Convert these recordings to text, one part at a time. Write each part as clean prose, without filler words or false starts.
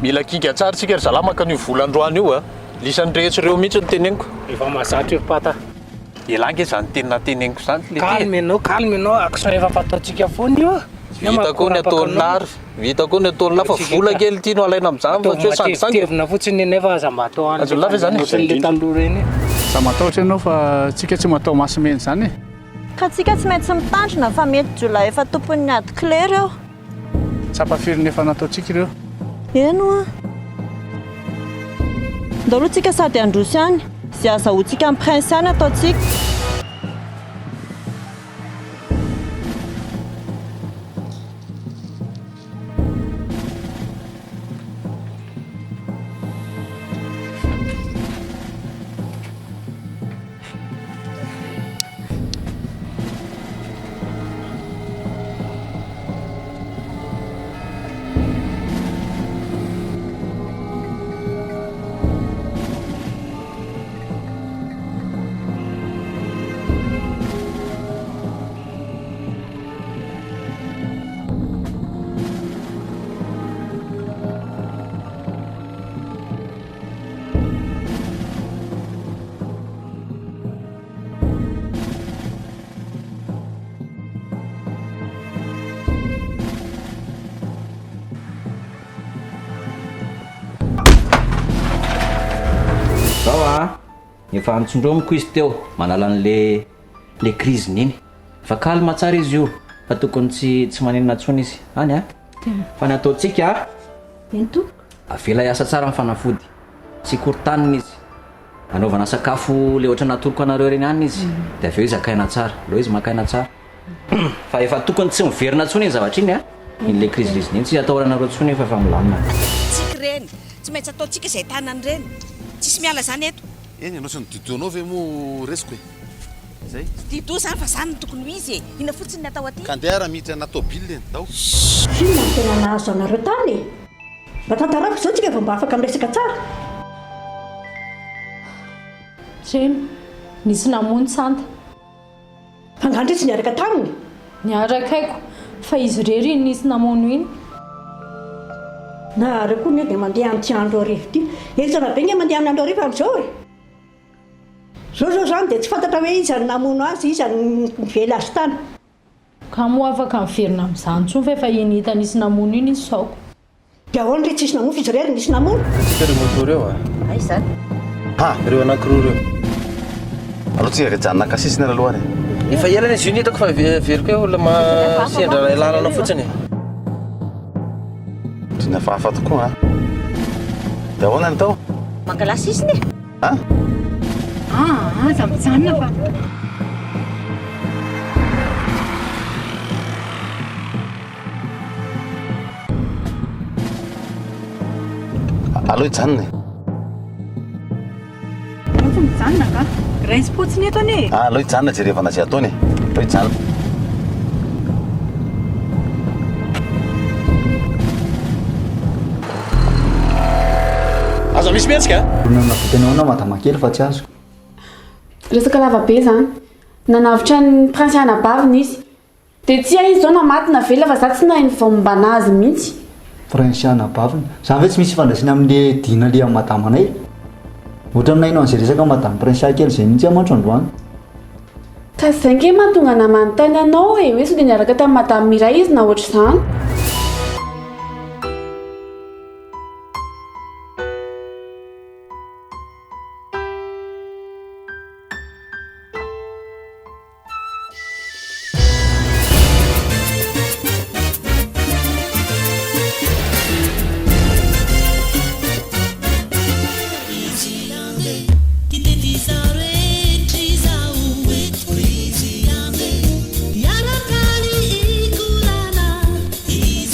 mila kika tsara tsika ry zalamaka an'io volandroany io a lisan'ny rehetra ireo mihitsy ny teneniko efa mahazatra io pata elange zany tenina teneniko zany calme anao action efa fataontsika foana io vita koa ny ataonylary vita koa ny ataonylay fa vola kely tiano alaina amin'izany fa tsy hoe sangisangy fotsiny nefa aza matao any azonylay fa zany le taloha reny za matahotra ianao fa tsika tsy matao masimeny zany e ka tsika tsy maintsy mitandrina fa mety jola efa tompon'ny ady clair eo tsapafiriny efa nataotsika ireo eno a ndaloha tsika sady androsy any zay azahoantsika amin'ny prince any ataotsika zao a efa antsondromiko izy teo manala an'le crise iny fa calme tsara izy io fa tokony tsy manenina tsony izy any a fa ny ataotsika ento avela iasa tsara mifanafody tsy kortanina izy anaovana sakafo le ohatra natoloko anareo reny any izy dia aveo izy akaina tsara lo izy makaina tsara fa efa tokony tsy miverina tsony iny zavatra iny a in'le crise iny tsy atahoranareo tsony fa efa milamina tsika reny tsy maintsy ataotsika izay tanany reny tsisy miala zany eto eny ianao sy ny didoanao ve mo resiko e zay dido zany fa zany ny tokony ho izy e ina fotsiny ny atao aty ka andeha raha miditra natao bille eny tao inona ny tena nahazo anareo tany e mba tantarako zao tsika efa mba afaka miresaka tsara reny nisy namony santa angandry tsy niaraka taminy niarakaiko fa izy rery iny nisy namono iny na reo koa ny dia mandeha amin'ny tiandro arivo ty etsana be ny mandeha amin'ny andro arivo amin'izao e zao zany dia tsy fantatra hoe izy any namono azy izy any mively azy tany ka moa afaka miverina amin'izany tsony fa efa iny hita nisy namono iny izy saoko dia ahoana re tsisy namono fa izy rery nisy namono tsika reo moto reo a ay zany reo anankiroa reo aloha tsika ka janona kasisiny aloha any efa elana izy io ny hitako fa veriko hoe olona masendra lalana fotsiny trina fahafa tokoa a dia ahoana ny tao mangalasa isiny e za mijanona fa aloha hijanona efa mijanona ka raisy potsiny eto any e aloha hijanona jerevana zay ataony aloha hijanona aza misy mihetsika nanavitanao madamakely fa tsy azoko resaka lavabe zany nanavitra ny prince anabaviny izy dia tsy izy zao namatina vela fa za tsy nahiny vombana azy mihitsy prince anabaviny zany ve tsy misy fandraisina amin'le dina le amin'ny madamanay ohatra minainao an'izay resaka madamy prince kely zay mihitsy amantro androany ka zay nge mahatonga namanontany anao e hoe so dia niaraka tamin'ny madame Iray izy na ohatra izany Easy.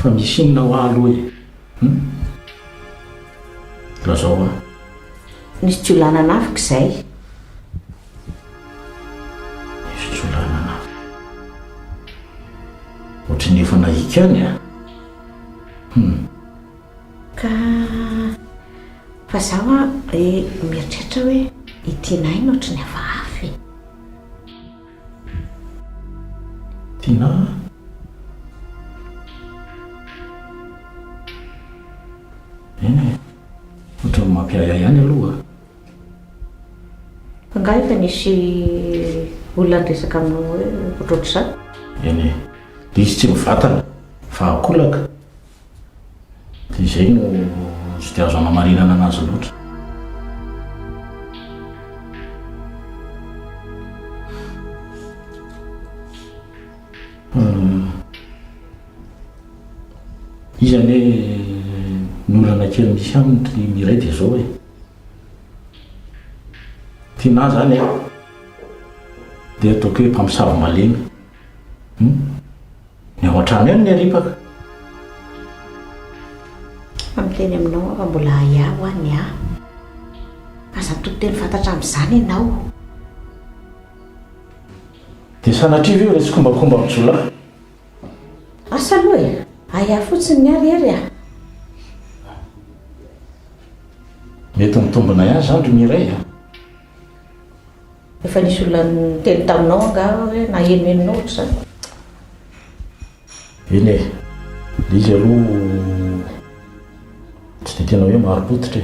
fa misy inona ho aloha e lazao a nisy tsy olana anafika izay misy tsy olana anafika ohatrany efa nahika any a ka fa zaho a mieritreritra hoe itianainy ohatrany hafa afy tiana eny ohatrany mampiaya ihany aloha angah efa nisy olona ndresaka aminao hoe ohatrohatr'izany eny de izy tsy mivatana fa akolaka dia izay no tsy dia azo anamarinana anazy loatra izany hoe ny olana kely misy aminy miray dia zao hoe tiana zany a dia ataoko hoe mpamosavy malemy ny ao an-trano ihany ny aripaka amiteny aminao afa mbola iaho any a aza toteny fantatra amin'izany ianao dia sanatriva io resy kombakomba amin'zolahy asany hoe aia fotsiny ny arery a mety mitombona ihany zany ry miray a efa nisy olona niteny taminao anga hoe nahenoheninao ohatra zany eny e le izy aloha tsy dia tena hoe maropototra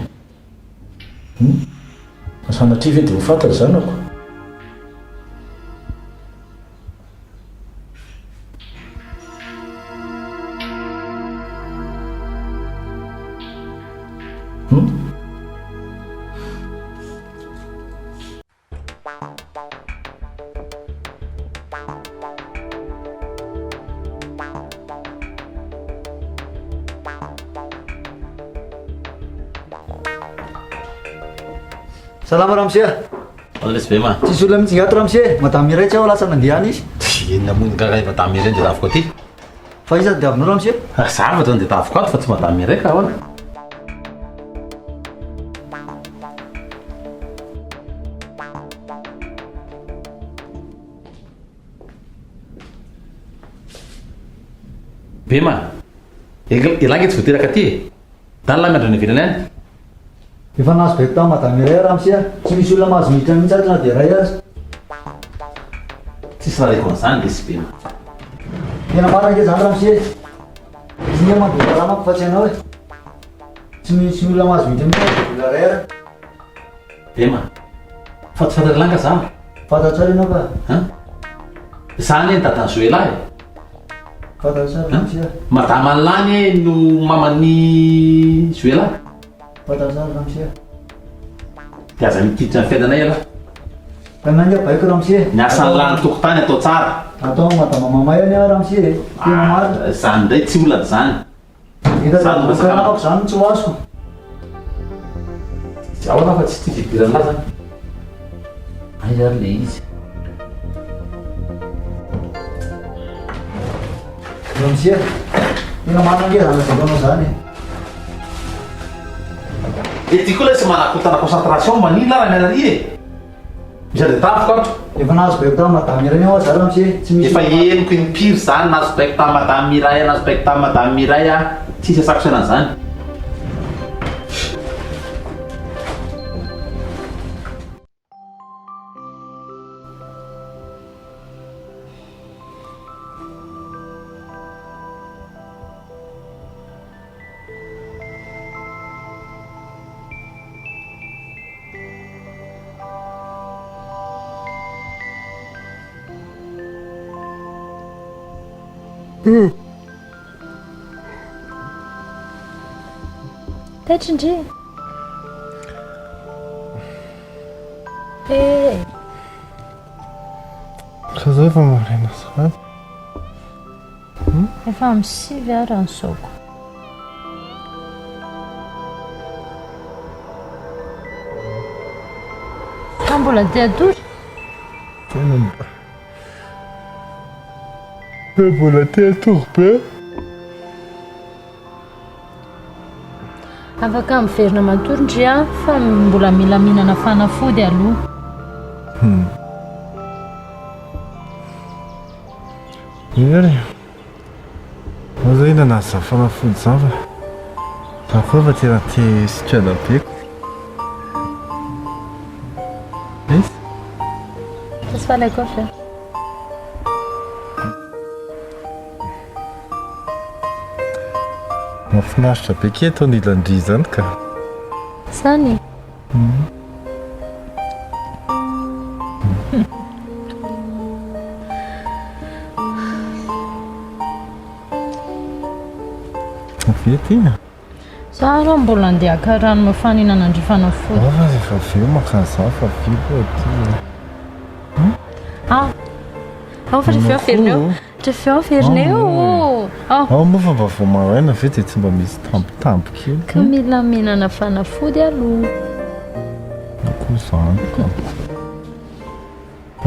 e sanatriva dia ho fantatra zanako Salama Ramsia. Alesy be ma. Tsisy olona mitsingato Ramsia. Madame Iray tsy ao lasa nandeha any izy. Inona moa gaga Madame Iray dia tafiko aty. Fa iza dia avinao Ramsia? Zavatra dia tafiko ato fa tsy Madame Iray ka ahoana. Be ma. Ilanga tsy voateraka aty e. Tany la miandra ny ivelany any. Efa nahazo baiko tao Madame Iray Ramsia. Tsy misy olona mahazo miditra mihitsy ato na dia iray azy. Tsisy raha reko an'izany lesy be ma. Tena marina ke zany Ramsia. Izy ny mandoa ramako fa tsy hainao e. Tsy misy olona mahazo miditra mihitsy ato dia iray ary. Be ma. Fantatra langa zany. Fantatsara ianao ka. Zany ny tatany Zoela e. Fantatsara Ramsia. Madama Lany no mamany Zoela. Fantatsara Ramsia. Dia aza mitiditra ny fiainanay ala. Fa nange baiko Ramsia. Ny asan'ny lany tokotany atao tsara. Atao madama mamay any Ramsia e. Tena marina. Zany ndray tsy olana zany. Hita ramako zany tsy ho azoko. Ahoana fa tsy tia fidirana zany. Ay ary le izy. Ramsia. Tena marina nge zany zagonao zany e. Ety koa lesy manakotana concentration manila raha mianary e. Misy dia tafiko ato. Efa nahazo baiko tao Madame Iray ao zany Ramsia. Tsy misy. Efa henoko impiry zany nahazo baiko tamin'ny Madame Iray, nahazo baiko tamin'ny Madame Iray a. Tsisy asako senan' zany. Taitra indri. Kaza efa maraina zany. Efa amin'ny 6 ara ny soko. Ka mbola te atory? Tena mbola te atory be. afaka miverina matorindry a fa mbola mila mihinana fanafody aloha. Iray aza inana azy za fanafody zava za koa fa tena te sitrana beko izy Tsy falaiko fe. mahafinaritra be ke atao nilandry zany ka Sany? Vety Za aloha mbola andeha haka rano mafana hinanandry fanafody. efa veo makany za fa veo koa ty Fa rehefa averineo. Rehefa averineo. ao moa fa mba vao maraina ve dia tsy mba misy tampotampo kely Ka mila mihinana fanafody aloha. akoho zany ka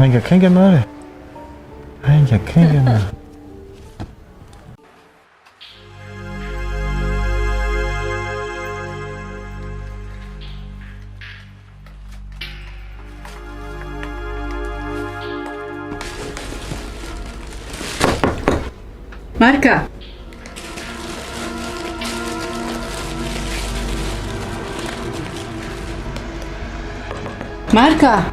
aingakaingana ary aingakaingana Marka! Marka!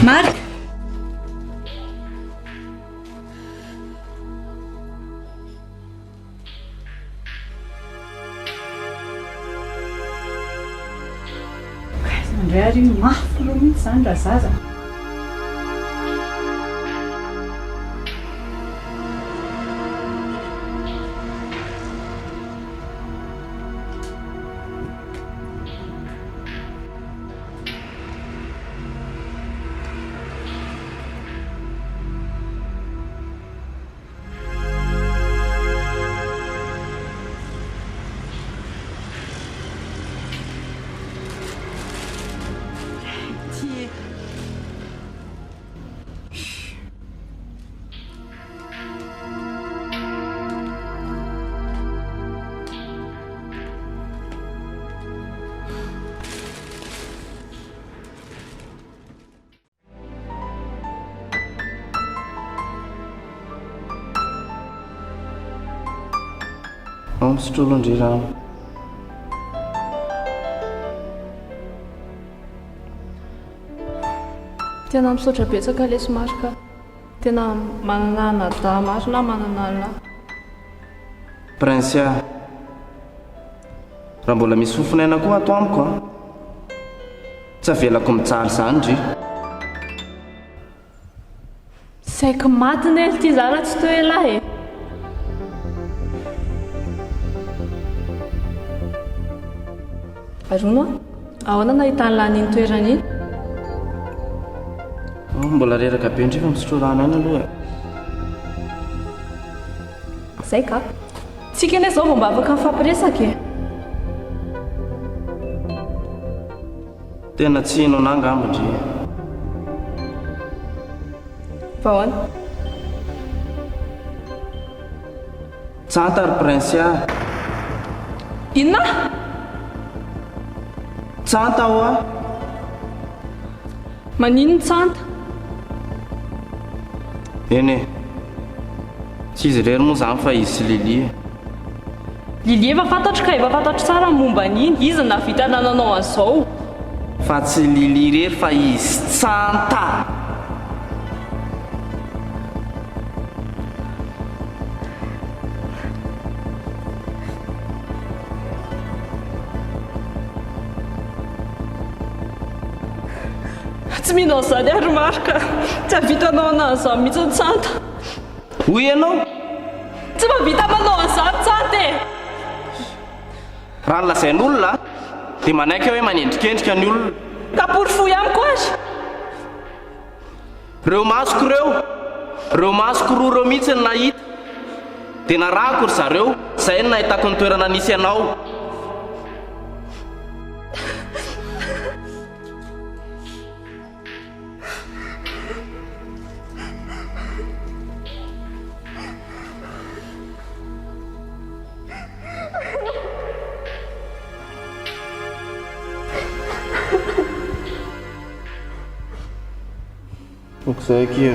Mark! Andray ary mafy loha mihitsy zany raha zaza. Misotrolondry rano. Tena misotra betsaka lesy Marka. Tena manana nada marina manana lahy. Prince raha mbola misy fofinaina koa ato amiko tsy avelako mijaly zany ry. Saiko matiny ely ty zara tsy toy elahy e. Arono ahoana nahitany lahy niny toerana iny? Mbola reraka be ndray fa misotro rano any aloha. Zay ka tsika ane zao vao mba afaka mifampiresaka e. Tena tsy hino ana angambandry. Vahoana? Tantara Prince inona? Tsanta ao Manino ny tsanta? Eny tsy izy rery moa zany fa izy sy Lili. Lili efa fantatro ka efa fantatro tsara momba an'iny. Izy navita nananao an'izao. Fa tsy Lili rery fa izy Tsanta. Tsy minao zany ary Marka. Tsy havitanao anazy mihitsy ny tsanta. Hoy ianao? Tsy mahavita manao an'izany tsanta e. Raha lazain'olona dia manaiky hoe manendrikendrika ny olona. Kapory fo amiko azy. Reo masoko roa reo mihitsy ny nahita. Dia narahako ry zareo, izay no nahitako ny toerana nisy ianao. okizay kia.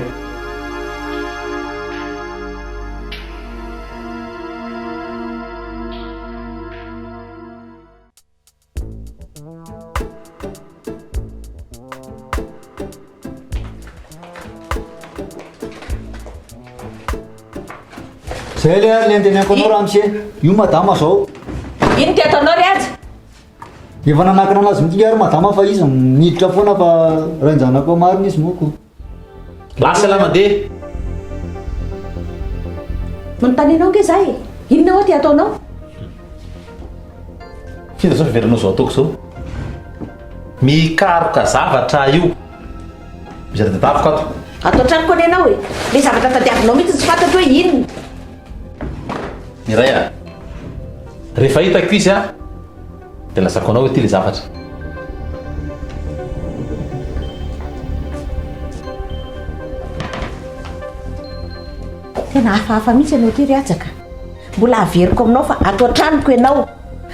Zay le antenako anao raha misie io madama zao ino ty ataonao ry azy efa nanakina anazy mitika ary madama fa izy miditra foana fa ranjanako marina izy moko lasa la mandeha manontanianao nge zay inona ao ty ataonao fida zao fiveranao zao ataoko zao mikaroka zavatra io mizy dadaviko ato atao tranoko any anao e le zavatra tadiavinao mihitsy tsy fantatro hoe inona Iray a rehefa hitako izy a dia lasako anao hoe ty le zavatra tena hafahafa mihitsy ianao ty ry atsaka mbola averiko aminao fa atao tranoko ianao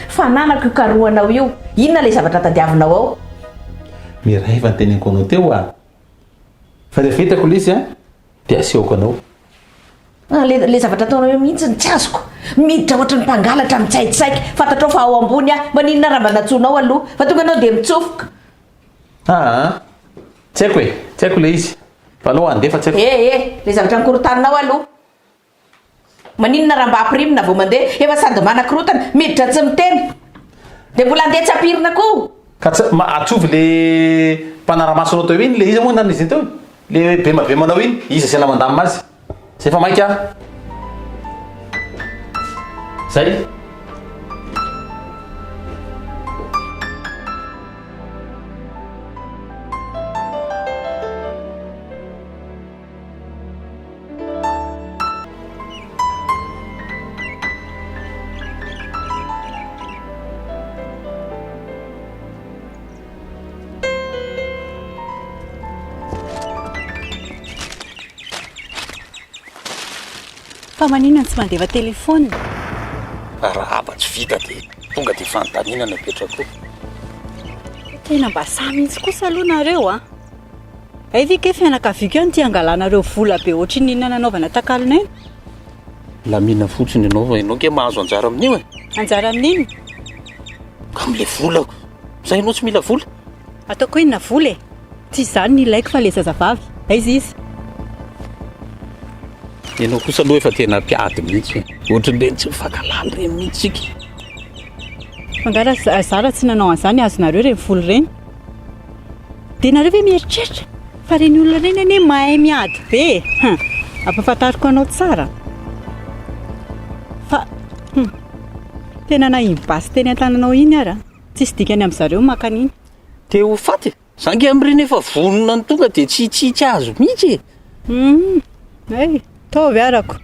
fa nanako io karohanao io inona le zavatra tadiavinao ao miray efa nyteneniko anao teo a fa rehefa hitako le izy a dia asehoko anao le zavatra ataonao io mihitsy ny tsy azoko miditra ohatra ny mpangalatra mitsaitsaiky fantatrao fa ao ambony a maninona raha mba natsoanao aloha fa tonga anao dia mitsofoka tsy haiko e tsy haiko le izy fa aloha andefa tsy haiko le zavatra nikorotaninao aloha maninona raha mba ampirimina vao mandeha efa sady manakorotana miditra tsy miteny dia mbola andeha tsy ampirina koa ka tsy atsovy le mpanaramasonao teo iny le izy moa nan'izy teo le bemabemanao iny izy asiana mandamina azy tsy efa mainka zay fa maninona tsy mandeva telefôna raha aba tsy vita dia tonga dia fanontaninana petrako tena mba samy mihitsy kosa aloha nareo a ay vi ke fianakaviako io no ty angalanareo vola be ohatry ninona nanaovana takalonay la mihina fotsiny ianao ke mahazo anjara amin'io e anjara amin'iny ka am'le volako zay ianao tsy mila vola ataoko inona vola e tsy izany ny ilaiko fa le zazavavy aizy izy ianao kosa aloha efa tena mpiady mihitsy ohatran'ireny tsy mifankalala reny mihitsy sika fangara zara tsy nanao an'izany azonareo reny voly reny dia nareo ve mieritreritra fa reny olona reny ane mahay miady be ampafantariko anao tsara fa tena nahimbasy teny an-tananao iny ara tsisy dikany amin'izareo makan'iny te ho faty zangy amin'ireny efa vonona ny tonga dia tsitsitsy azo mihitsy e taovy arako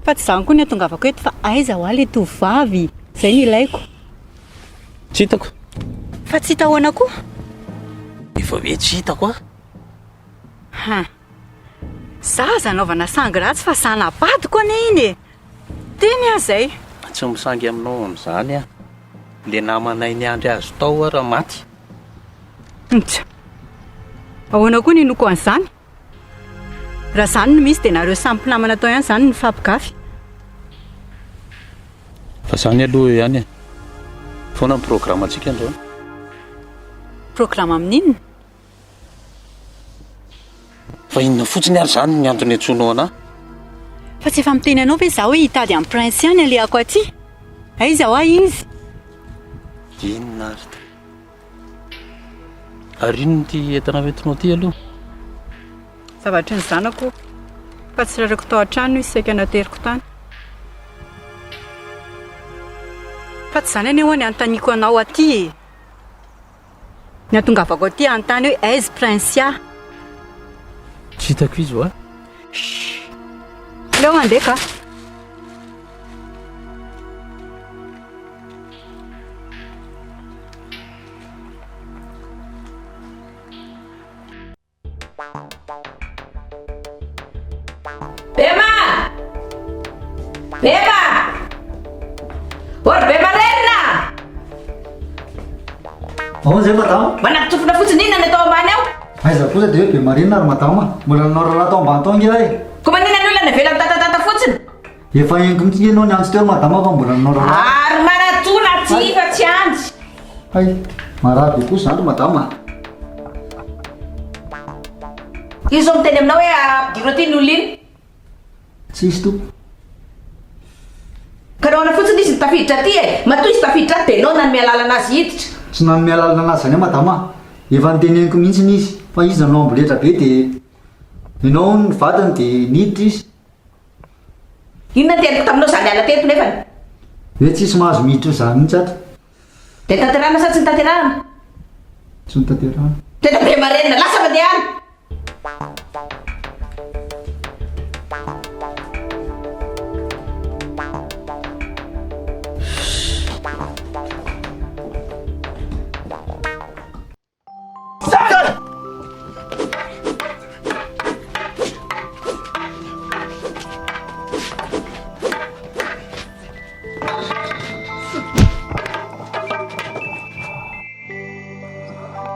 fa tsy izany koa ny atongavako eto fa aiza ho ahy le tovavy izay ny ilaiko tsy hitako fa tsy hitahoana koa efa hoe tsy hitako zaza anaovana sangy ratsy fa sanabadiko ane iny e teny azay tsy misangy aminao amin'izany a le namanay ny andry azo tao a raha maty ahoana koa ny noko an'izany raha izany no misy dia nareo sampinamana tao ihany izany ny fampikafy fa izany aloha ihany e foana ny programa antsika andreo programa amin'inona fa inona fotsiny ary izany ny antony antsoinao anahy fa tsy efa miteny anao ve zaho hoe hitady amin'ny prince ihany alehako aty aiza ho ahy izy inona ary inony ty entana ventinao ty aloha zavatra ny zanako fa tsy rarako tao an-trano izy saika nateriko tany fa tsy izany anie hoa ny anontaniako anao aty e ny atongavako aty anontany hoe aizy prince a tsy hitako izy hoa leo andeha ka Bema! Bema! Or Bema renna! Zay madama Manakotsofona fotsiny inona ny atao ambany ao? aiza kosa dia hoe be marina ary madama mbola nanao raha tao ambany tao nge e ko manina ny olona avela mitatantata fotsiny efa eniko mitsy ianao ny antsy teo madama fa mbola nanao raha ary manatona tsy fa tsy anjy ay maraha be kosa zany madama izo miteny aminao hoe ampidiro ty ny olona iny tsisy to ka nahoana fotsiny izy nitafiditra ty e matoa izy tafiditra ty dia nao nanome alalana azy hiditra tsy nanome alalana anazy zany e madama efa niteneniko mihitsiny izy fa izy nanao amboletra be dia inao ny vatany dia niditra izy inona teniko taminao zany ala teto nefany hoe tsisy mahazo miditra zany mihitsy ato dia tanterana sa tsy nitanterahana tsy nitaterahana tena be marenina lasa mandehana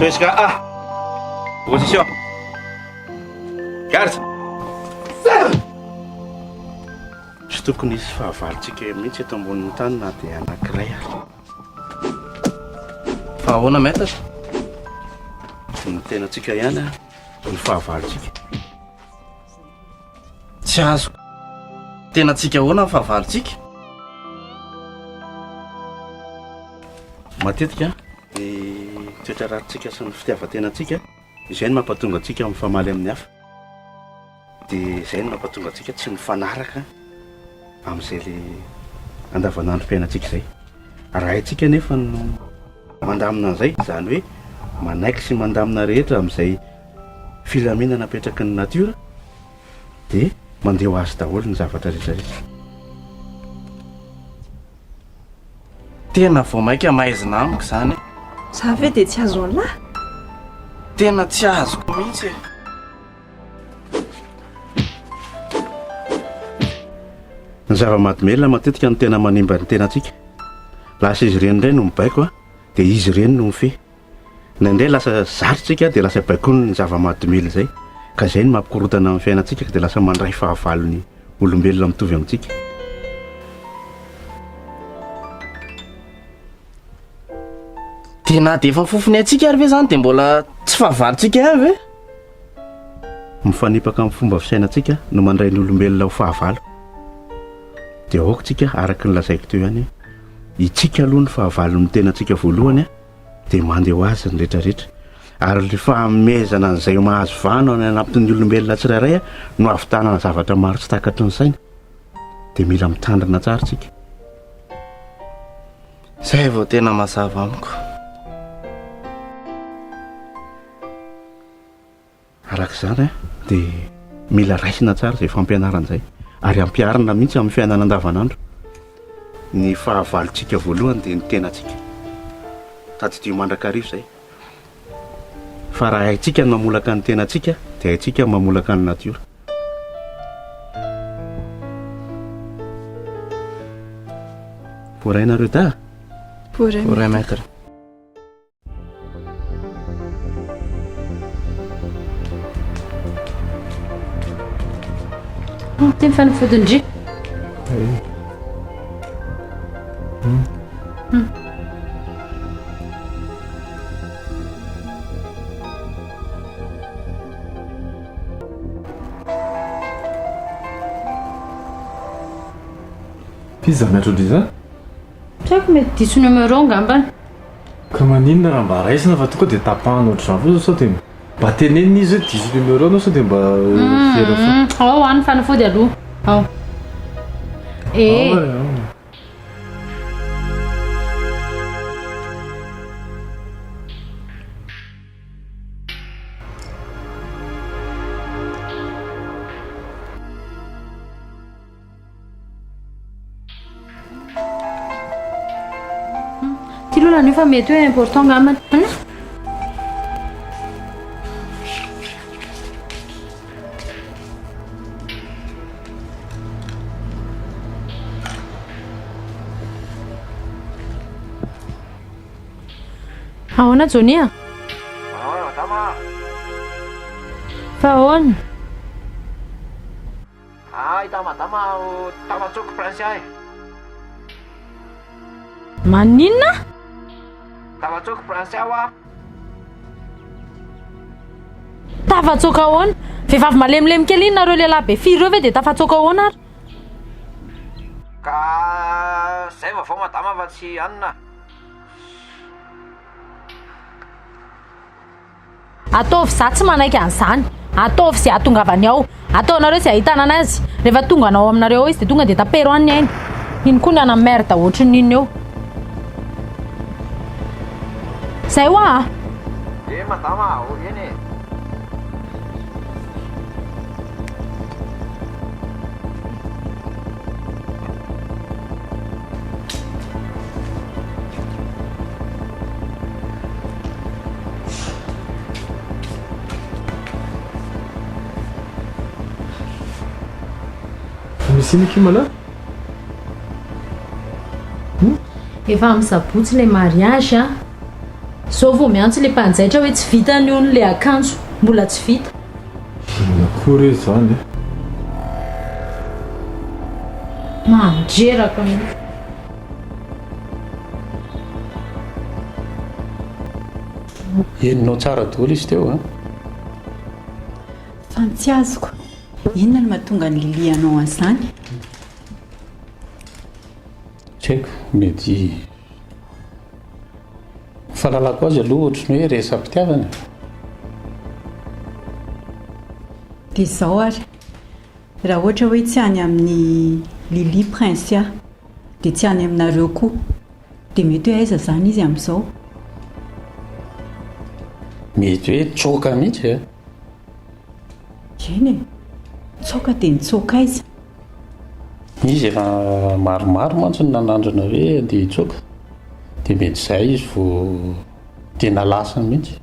Pesca A. Position. Garde. Tsy tokony hisy fahavalontsika mihitsy eto ambonin'ny tany na dia anankiray ary. Fa ahoana maître? Ny tenantsika ihany ny fahavalontsika. Tsy azo. Tenantsika ahoana ny fahavalontsika? Matetika toetra ratsika sy ny fitiavan-tenantsika izay ny mampatonga antsika mifamaly amin'ny hafa dia izay ny mampatonga antsika tsy mifanaraka amin'izay le andavanandrom-piainantsika izay raha itsika nefa no mandamina an'izay izany hoe manaiky sy mandamina rehetra amin'izay filaminana apetraky ny natiora dia mandeha ho azy daholo ny zavatra rehetrarehetra tena vao maika mahaizina amiko izany za ve dia tsy azo an'lahy tena tsy azoko mihitsy e ny zava-mahadomelona matetika no tena manimba ny tenantsika lasa izy ireny indray no mibaiko a dia izy ireny no mifehy naindray lasa zarotsika dia lasa baikony ny zava-mahadomely izay ka izay no mampikorotana amin'ny fiainantsika dia lasa mandray fahavalony olombelona mitovy amintsika tena dia efa fofony antsika ary ve zany dia mbola tsy fahavalontsika ihany ve mifanipaka amin'ny fomba fisainantsika no mandray ny olombelona ho fahavalo dia aokontsika araka ny lazaiko teo ihany itsika aloha ny fahavalo ny tenantsika voalohany a dia mandeha ho azy ny rehetrarehetra ary ny fahamezana an'izay mahazo vano any anampin'ny olombelona tsirairay a no avitanana zavatra maro tsy takatry ny saina dia mila mitandrina tsara tsika izay vao tena mazava amiko araka izany a dia mila raisina tsara izay fampianaran'izay ary ampiarina mihitsy amin'ny fiainana andavanandro ny fahavalontsika voalohany dia ny tenantsika tadidio mandrakarivo izay fa raha haitsika ny mamolaka ny tenantsika dia haitsika ny mamolaka ny natiora voarainareo da voray maître Tem fanafodin-drika. Pizza miatrody za? Tsy haiko mety diso numéro angambany. Ka maninona raha mba raisina fa tonga dia tapahana ohatr'izany fotsiny sao dia mba tenenina izy hoe diso numéro anao sao dia mba vera fa Ao hoany fanafody aloha. Ao. Tilolana io fa mety hoe important angambany. Ahoana Jonia? Fa ahoana? Madama tafatsoko prince ahy. Maninona? Tafatsoko prince aho. Tafatsoka ahoana? Vehivavy malemilemy kely iny nareo lehilahy be firy reo ve dia tafatsoka ahoana ary? Ka zay vao madama fa tsy anona. Ataovy za tsy manaiky an'izany. Ataovy izay ahatongavany ao. Ataonareo izay ahitana anazy. Rehefa tonga anao aminareo izy dia tonga dia tapero any ainy. Iny koa ny ana merde ohatrin'iny eo. Zay ho a? Madama, eny. Misy iny kimana? Efa amin'ny sabotsy ilay mariage a. Zao vao miantso ilay mpanjaitra hoe tsy vita ny ony ilay akanjo. Mbola tsy vita. Nakory izany. Mandreraka io. Eninao tsara daholo izy teo a. Fa tsy azoko. Inona no mahatonga ny lilianao an'izany? Tsy haiko, mety fahalalako azy aloha ohatrany hoe resam-pitiavana. Dia izao ary, raha ohatra hoe tsy any amin'ny Lily Prince aho, dia tsy any aminareo koa, dia mety hoe aiza izany izy amin'izao? Mety hoe tsoka mihitsy e. Eny e, tsoka dia nitsoka aiza? Izy efa maromaro mantsy ny nanandrana hoe andeha hitsoka, dia mety izay izy vao tena lasa mihitsy.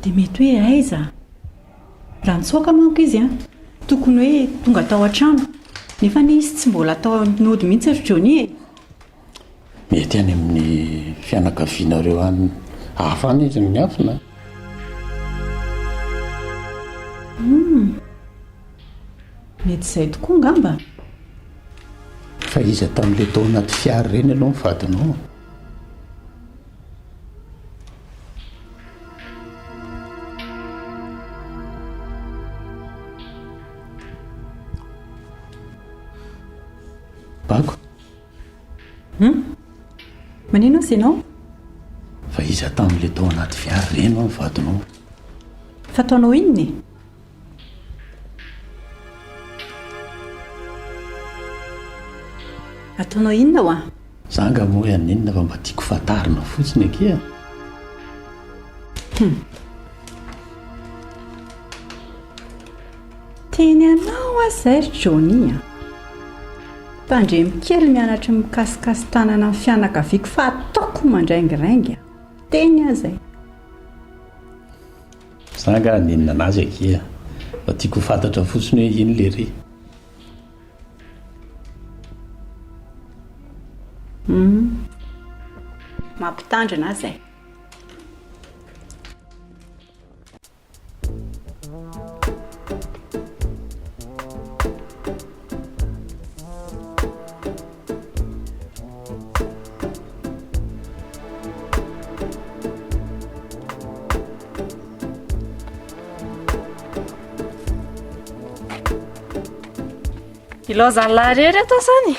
Dia mety hoe aiza? Raha nitsoka manko izy a, tokony hoe tonga tao an-trano, nefa izy tsy mbola tao nody mihitsy ry Johnny e. Mety any amin'ny fianakavianareo any hafa any izy miafina. Mety izay tokoa ngamba. Fa izy tamin'ilay tao anaty fiara ireny aloha mivadinao. Bako. Manino izy ianao? Fa izy tamin'ilay tao anaty fiara ireny aloha mivadinao. Fataonao inona e? Ataonao inona ho a? Zanga moa hoe aninona fa mba tiako fatarina fotsiny akia. Teny anao a izay ry Johnny a. Mpandremikely mianatra mikasikasy tanana amin'ny fianakaviako fa ataoko mandraingirangy a. Teny aho izay. Zanga aninona anazy akia. Mba tiako fantatra fotsiny hoe ino le ry. Mampitandrina izay. Ilaozany larery atao izany.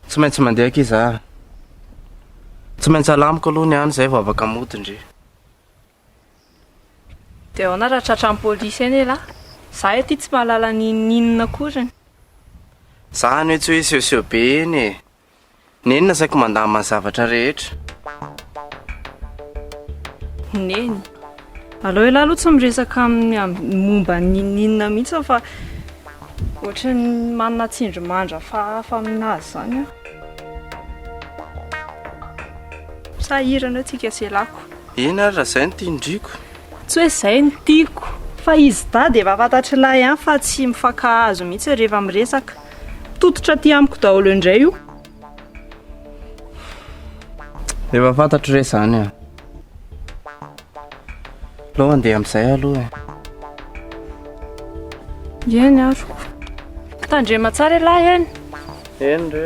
Tsy maintsy mandeha aky za. Tsy maintsy alamiko aloha ny any izay vao afaka modindry. Dia ahoana raha tratra amin'ny pôlisy eny lahy? Za ety tsy mahalala ninona akorany. Za ny hoe tsy hoe seho be eny e. Nenona saiko mandama ny zavatra rehetra. Neny. Alao lahy aloha tsy miresaka amin'ny momba ninona mihitsy fa ohatra ny manana tsindrimandra fahafa aminazy izany aho. Sahirana antsika selako. Ina ary raha izay no tiandriko. Tsy hoe izay no tiako, fa izy dady efa fantatry lahy ihany fa tsy mifankahazo mihitsy rehefa miresaka. Tototra aty amiko daholo indray io. Efa fantatro re izany a. Aleo andeha amin'izay aloha Eny aro. Tandrema tsara lahy eny. Eny re.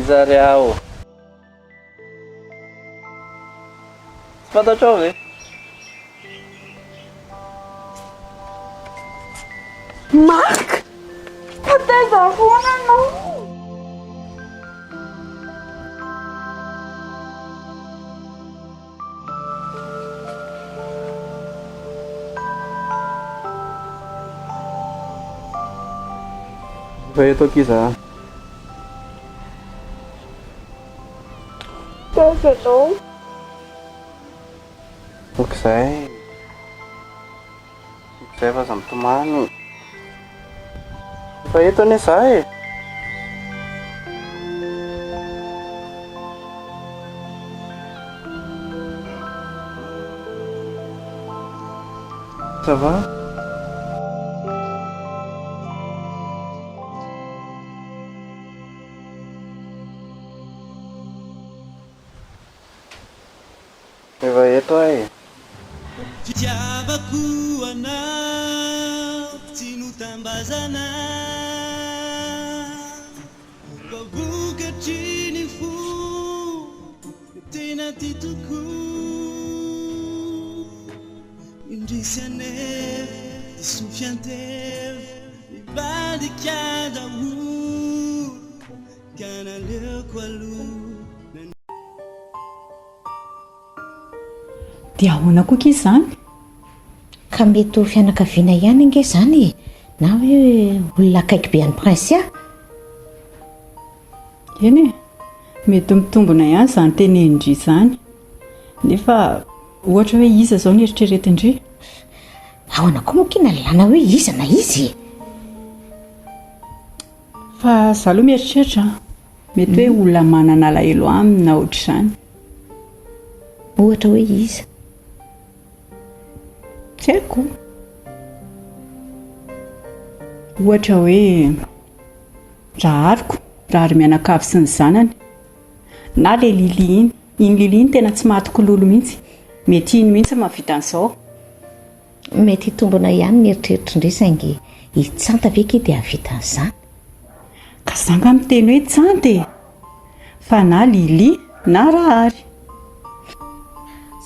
Izary aho. Tsy fantatrao ve? Mark! Fataiza foana anao! Fa eto akiza. Hello. Okizay. Izay fa aza mitomany. Fa eto anie izaho Ça va? Efa eto ahy. Fitiavako anao tsy notambazana vavokatry ny fo tena ty toko indrisy anefa ty sofianteva mivadikadaho ka naleoko aloha. Dia ahoana koa izy izany? Ka mety ho fianakaviana ihany inge izany na hoe olona akaiky be an'ny prince Eny e, mety mitombona ihany izany teny Indry izany. Nefa ohatra hoe iza izao ny eritreretindry? Ahoana koa moa kina lana hoe iza na izy? Fa izaho aloha mieritreritra mety hoe olona manana alahelo aminy na ohatr'izany. Ohatra hoe iza? Tsy haiko. Ohatra hoe rahariko, rahary mianakavy sy ny zanany, na le Lili iny. Iny Lili iny tena tsy mahatoko lolo mihitsy. Mety iny mihitsy mahavita an'izao. Mety hitombona ihany ny eritreritry indray saingy hitsanta ve ke dia havita an'izany? Ka zanga miteny hoe tsanta e. Fa na Lili na rahary.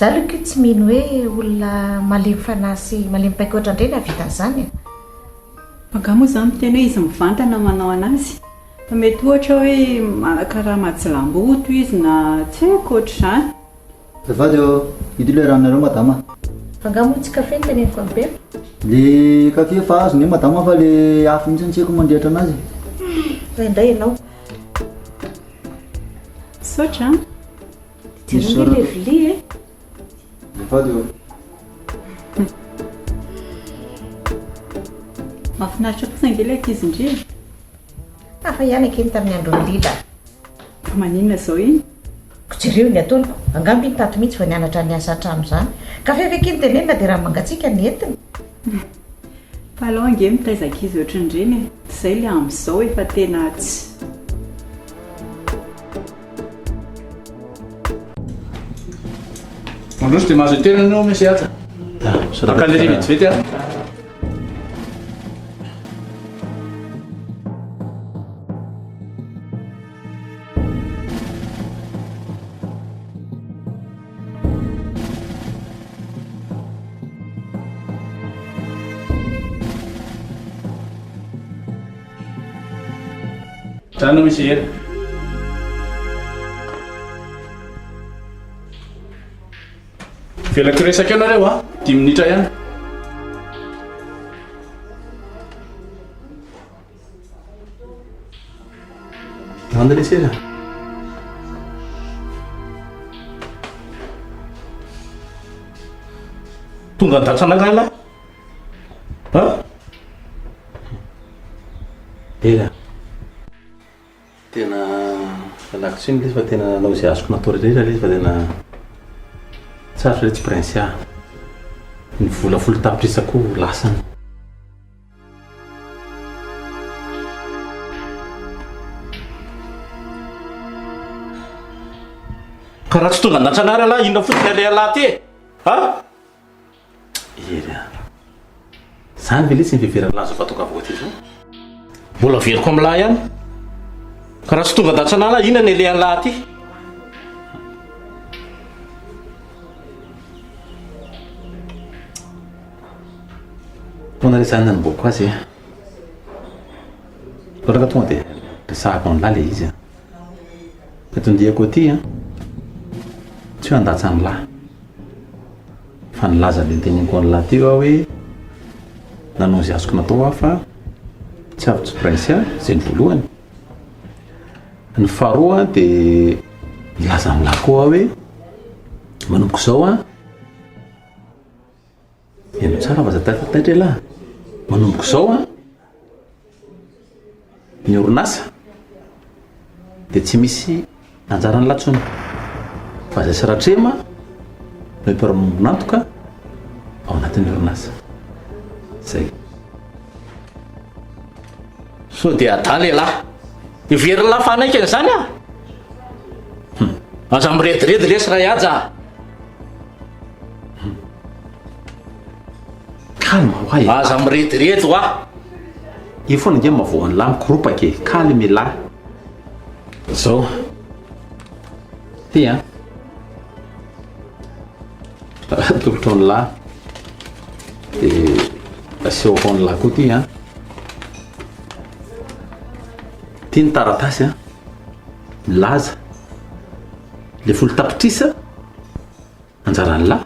Zaho aloha koa tsy mino hoe olona malemy fanahy sy malemy paika ohatrandray ny havita an'izany. Manga moa izany miteny hoe izy mivantana manao anazy. Fa mety ohatra hoe manakaraha majilamboto izy na tsy haiko ohatr'izany. Zafady eo, ito ilay ranonareo madama. Manga moa tsy kafe ny teneniko amin'ny be. Le kafe fa azo ne madama fa le afo mihitsy tsy haiko mandrehatra anazy. Fa indray ianao. Saotra? Jereo le vilia e. Zafady eo. Mahafinaritra kosa angely ankizy indrindra. Hafa ihany akeny tamin'ny andro lila. Fa maninona izao iny? Jereo ny ataoniko. Angamby ny tato mihitsy vao nianatra ny asa trano izany. Kafe vekiny tenenina dia raha mangatsiaka ny entiny. Fa alao ange mitaizaka izy ohatrandreny. Izay le amin'izao efa tena tsy. Androso dia mahazo tena anao misy ata. Mankany vetivety aho. Trano misy hera. Velako resaka eo nareo 10 minitra ihany. Andale sera. tonga an-datsanakay lahy a ela tena alakotsiny le fa tena nao izay azoko natao rehetra le fa tena tsarotra le tsy prince a ny volafolo tapitrisako lasany ka raha tsy tonga an-datsanary lahy inona fotony ale alahy ty a ela zany ve le tsy miveverana laza fataoko avoaty zao mbola veriko amin'ny lahy ihany ka raha tsy tonga an-datsanary lahy inona ny ale an'lahy ty tona re zany nanomboako azy e koraka tonga dia resahako an'lahy le izy a ka tondiako aty a tsy hoe andatsa ny lahy fa nilaza le nteneniko an'lahy ty ao hoe nanao izay azoko natao aho fa tsy avy-tsy prince a zay ny voalohany ny faharoa dia nilaza amin'lahy koa hoe manomboka izao a eno tsara fa zatataitra lahy manomboka izao a ny orinasa dia tsy misy anjarany latsony fa zay saratrema no himparamonantoka ao anatin'ny orinasa zay so dia ada lehilahy ivery lahy fanaikany zany a aza mirediredy lesy raha iaja kalma hoay aza mirediredy ho a io foana nge mavoan'ny lahy mikoropaky kalme lahy zao ty a tolotra ny lahy dia asehoako ny lahy koa ty a ty ny taratasy a milaza le folo tapitrisa anjarany lahy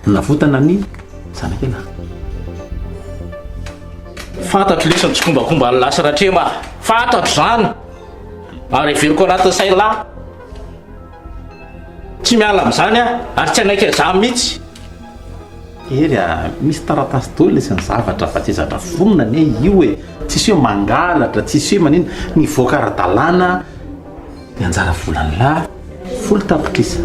navotana ny zanaky lahy fantatro lesany tsikombakomba ny lahy saratrema fantatro zany ary veriko anatin'ny say lahy tsy miala amin'izany a ary tsy anaiky za mihitsy ery a misy taratasy dolo lesany zavatra fa tsy zatra fonona ne io e tsisy hoe mangalatra tsisy hoe manino ny voaka ara-dalàna dia anjara volany lahy folo tapitrisa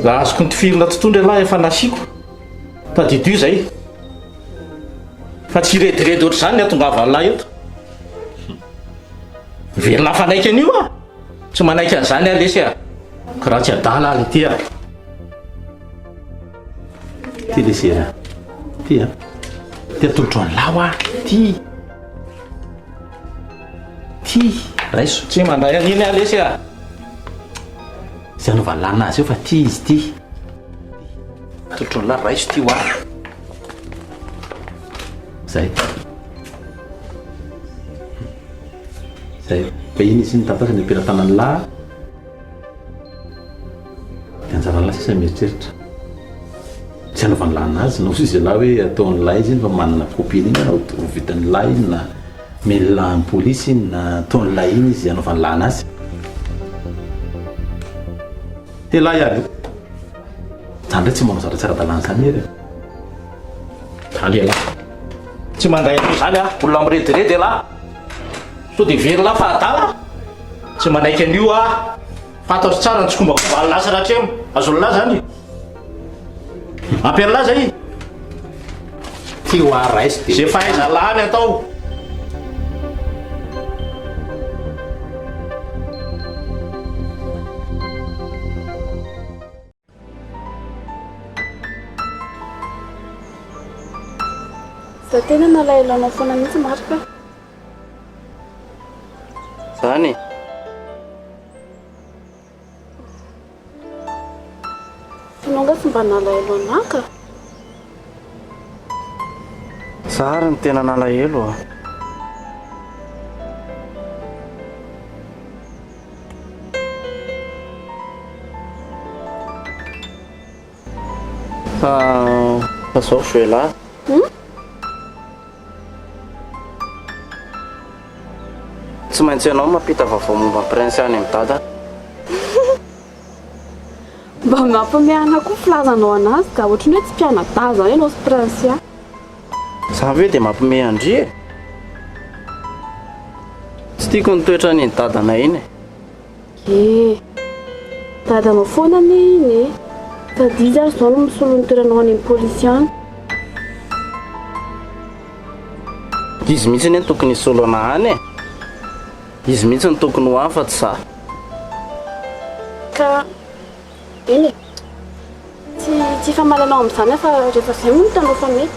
raha azoko nytifirina tontondry lahy efa nasiako tadidio zay fa tsy rediredy ohatr' izany ny atongavan'ny lahy eto verina fanaiky an'io a tsy manaiky an'izany a lesy a ka raha tsy adala le ty a ty lesery a ty a ty atolotro any lahy a ty raiso tsy mandray an'iny a lesy a zay anaovany lahy anazy eo fa ty izy ty atolotro ny lahy raiso ty ho a zay zay fa iny izy nytatasa ny ampiratana ny lahy dia anjara lahy sisa mieritreritra tsy anaovany lahy anazy nao izy lahy hoe ataon'ny lahy izy iny fa manana kopiny iny anao vitan'ny lahy iny na mail ny polisy iny na ataon'ny lahy iny izy anaovany lahy anazy te lahy iaby zany ndray tsy manao zatra tsara dalàna zany ery alelahy tsy mandray an'io zany a olona mirediredy lahy so dia very lahy fa adala tsy manaiky an'io a fantatro tsara ny tsikombakomba ny lahy saratremo azony lahy zany ampiany lahy zay ty ho a raisy dia zay fahaiza lahy ny atao za tena nalailana foana mihitsy marika zany tinonga tsy mba nalailo anaka tsara ny tena nalahelo a fa zao foelahy tsy maintsy ianao mampita vaovao momba prince any amin'ny dada mba mampimeana koa filazanao anazy ka ohatrany hoe tsy mpianadaza ianao sy prinsia za ve dia mampime andry e tsy tiako nitoetra ny dadana iny dadanao foana ne iny e sady izy ary zao no misolo ny toeranao any amin'ny polisy any izy mihitsy ny tokony hisolo ana any e izy mihitsy ny tokony ho afa-tsy za ka eny tsy famalanao amin'izany fa rehefa zay moa nitanao fa mety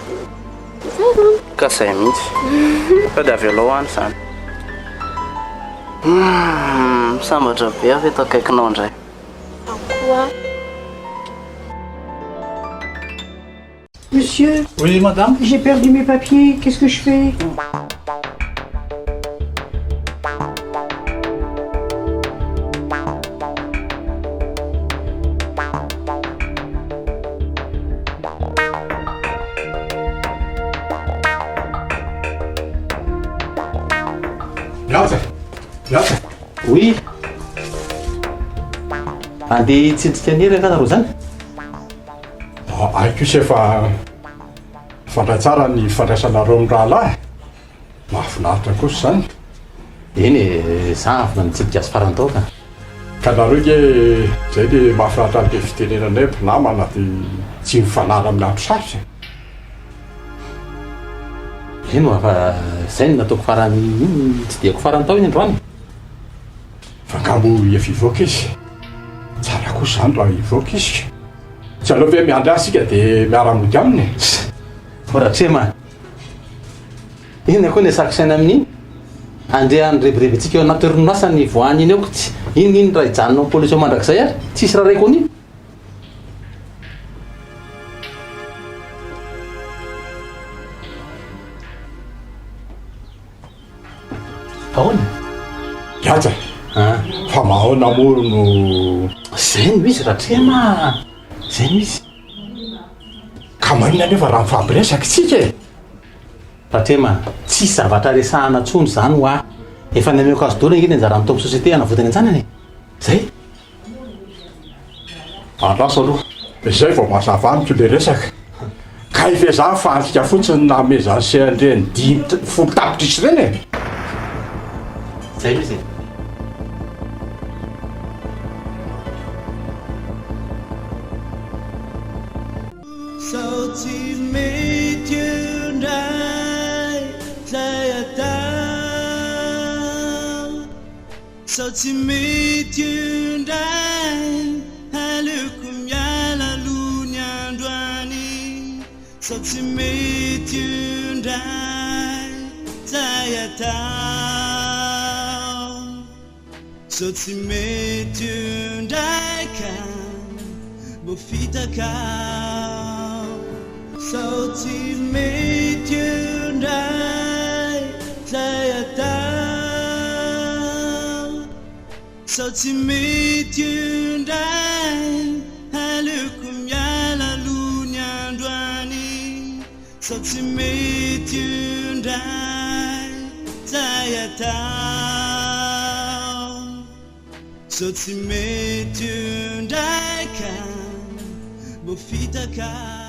zay zany ka zay mihitsy fa dia avy alao any zany sambatra be avy eto akaikinao indray akoa Monsieur. Oui, madame. J'ai perdu mes papiers. Qu'est-ce que je fais? Miasa. Oui. Andeha hitsidika ny reka ro zany? Aiko se fa fantray tsara ny fandraisanareo amin'ny rahalahy mahafinaritra kosa zany eny za avy nitsidika azy farany tao ka nareo ge zay le mahafinaritra n'le fitenenanay mpinamana dia tsy mifanara amin'ny andro sarotra eno fa zay no nataoko farany tsy diako farany tao iny androany fa ngamo efa ivoaka izy tsara kosa zany raha ivoaka izy tsy aleo ve miandry asika dia miara-mody aminy foratrema iny koa ny sakisaina amin'iny andrea ny rebireby atsika eo anaty ronoasany voany iny eo tsy iny raha hijanonao amin'ny polisy eo mandrakizay ary tsisy raha raiko an'iny ahoana iaja fa mahoana moa no zay no misy ratrema zay misy ka maina nefa raha mifampiresaky tsika e ratrema tsisy zavatra resahana tsony zany ho a efa nameko azo dona iny anjara mitao amin'ny société anavodany an-janany zay alasa aloha izay vao mahazavaniko le resaka ka ifezaha fa antsika fotsiny namezany se andreny 10 tapitrisy reny e zay misy sao tsy mety ndray zay atao sao tsy mety ndray aleoko miala aloha ny androany sao tsy mety ndray zay atao sao tsy mety ndray ka mbo fitaka sao tsy mety ndray zay atao sao tsy mety ndray aleoko miala aloha ny androany sao tsy mety ndray zay atao sao tsy mety ndray ka mbo fitaka